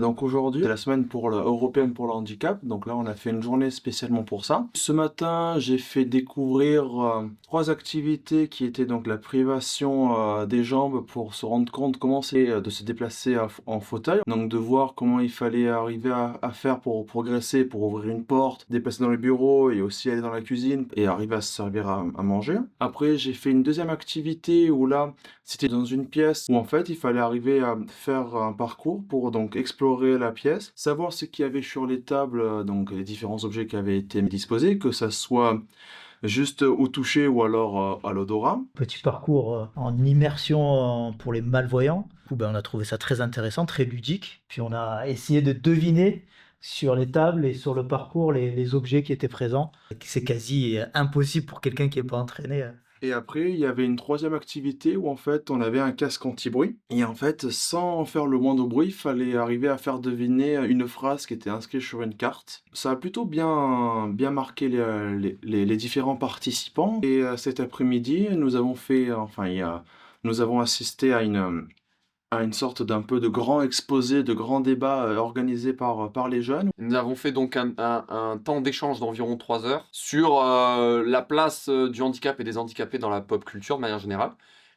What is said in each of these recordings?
Donc aujourd'hui, c'est la semaine européenne pour le handicap. Donc là, on a fait une journée spécialement pour ça. Ce matin, j'ai fait découvrir trois activités qui étaient donc la privation des jambes pour se rendre compte comment c'est de se déplacer en fauteuil. Donc de voir comment il fallait arriver à faire pour progresser, pour ouvrir une porte, déplacer dans le bureau et aussi aller dans la cuisine et arriver à se servir à manger. Après, j'ai fait une deuxième activité où là, c'était dans une pièce où en fait il fallait arriver à faire un parcours pour donc explorer la pièce, savoir ce qu'il y avait sur les tables, donc les différents objets qui avaient été disposés, que ça soit juste au toucher ou alors à l'odorat. Petit parcours en immersion pour les malvoyants. Du coup, on a trouvé ça très intéressant, très ludique. Puis on a essayé de deviner sur les tables et sur le parcours les objets qui étaient présents. C'est quasi impossible pour quelqu'un qui n'est pas entraîné. Et après, il y avait une troisième activité où en fait on avait un casque anti-bruit. Et en fait, sans faire le moindre bruit, il fallait arriver à faire deviner une phrase qui était inscrite sur une carte. Ça a plutôt bien marqué les différents participants. Et cet après-midi, nous avons fait, enfin, nous avons assisté à une sorte d'un peu de grand exposé, de grand débat organisé par les jeunes. Nous avons fait donc un temps d'échange d'environ 3 heures sur la place du handicap et des handicapés dans la pop culture de manière générale.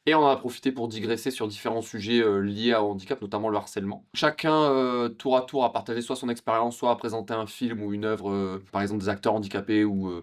Et on en a profité pour digresser sur différents sujets liés au handicap, notamment le harcèlement. Chacun, tour à tour, a partagé soit son expérience, soit a présenté un film ou une œuvre, par exemple des acteurs handicapés ou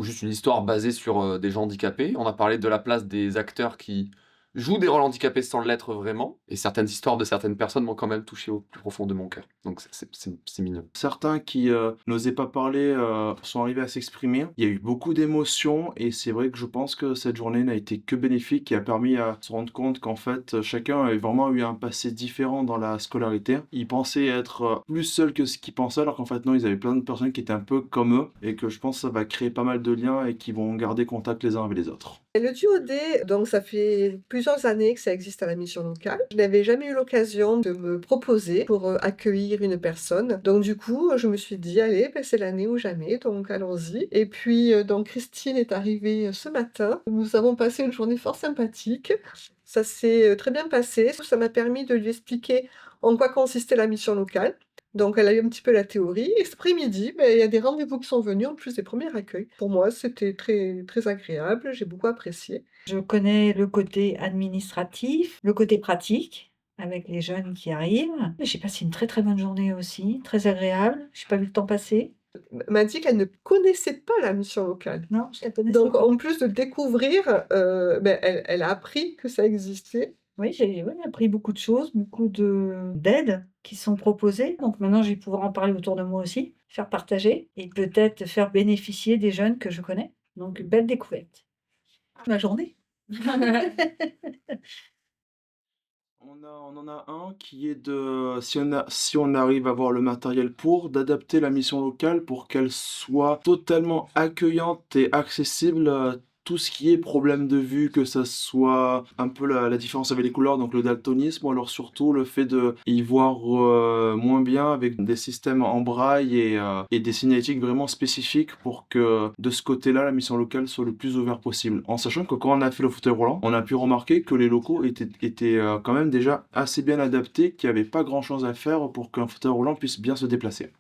juste une histoire basée sur des gens handicapés. On a parlé de la place des acteurs qui jouent des rôles handicapés sans l'être vraiment. Et certaines histoires de certaines personnes m'ont quand même touché au plus profond de mon cœur. Donc c'est mignon. Certains qui n'osaient pas parler sont arrivés à s'exprimer. Il y a eu beaucoup d'émotions et c'est vrai que je pense que cette journée n'a été que bénéfique et a permis à se rendre compte qu'en fait chacun avait vraiment eu un passé différent dans la scolarité. Ils pensaient être plus seuls que ce qu'ils pensaient alors qu'en fait non, ils avaient plein de personnes qui étaient un peu comme eux et que je pense que ça va créer pas mal de liens et qui vont garder contact les uns avec les autres. Et le duo D, donc ça fait plusieurs années que ça existe à la mission locale. Je n'avais jamais eu l'occasion de me proposer pour accueillir une personne. Donc du coup, je me suis dit, allez, ben, c'est l'année ou jamais, donc allons-y. Et puis, donc Christine est arrivée ce matin. Nous avons passé une journée fort sympathique. Ça s'est très bien passé. Ça m'a permis de lui expliquer en quoi consistait la mission locale. Donc elle a eu un petit peu la théorie et cet après-midi, ben, il y a des rendez-vous qui sont venus en plus des premiers accueils. Pour moi, c'était très, très agréable, j'ai beaucoup apprécié. Je connais le côté administratif, le côté pratique, avec les jeunes qui arrivent. J'ai passé une très très bonne journée aussi, très agréable. J'ai pas vu le temps passer. M'a dit qu'elle ne connaissait pas la mission locale. Non, je la connaissais Donc pas. en plus de découvrir, ben, elle a appris que ça existait. Oui, j'ai appris beaucoup de choses, beaucoup d'aides qui sont proposées. Donc maintenant, je vais pouvoir en parler autour de moi aussi, faire partager et peut-être faire bénéficier des jeunes que je connais. Donc, belle découverte. Ma journée. On en a un qui est de, si on arrive à avoir le matériel pour, d'adapter la mission locale pour qu'elle soit totalement accueillante et accessible à tout ce qui est problème de vue, que ça soit un peu la différence avec les couleurs, donc le daltonisme, ou alors surtout le fait de y voir moins bien avec des systèmes en braille et des signalétiques vraiment spécifiques pour que de ce côté-là, la mission locale soit le plus ouverte possible. En sachant que quand on a fait le fauteuil roulant, on a pu remarquer que les locaux étaient quand même déjà assez bien adaptés, qu'il n'y avait pas grand-chose à faire pour qu'un fauteuil roulant puisse bien se déplacer.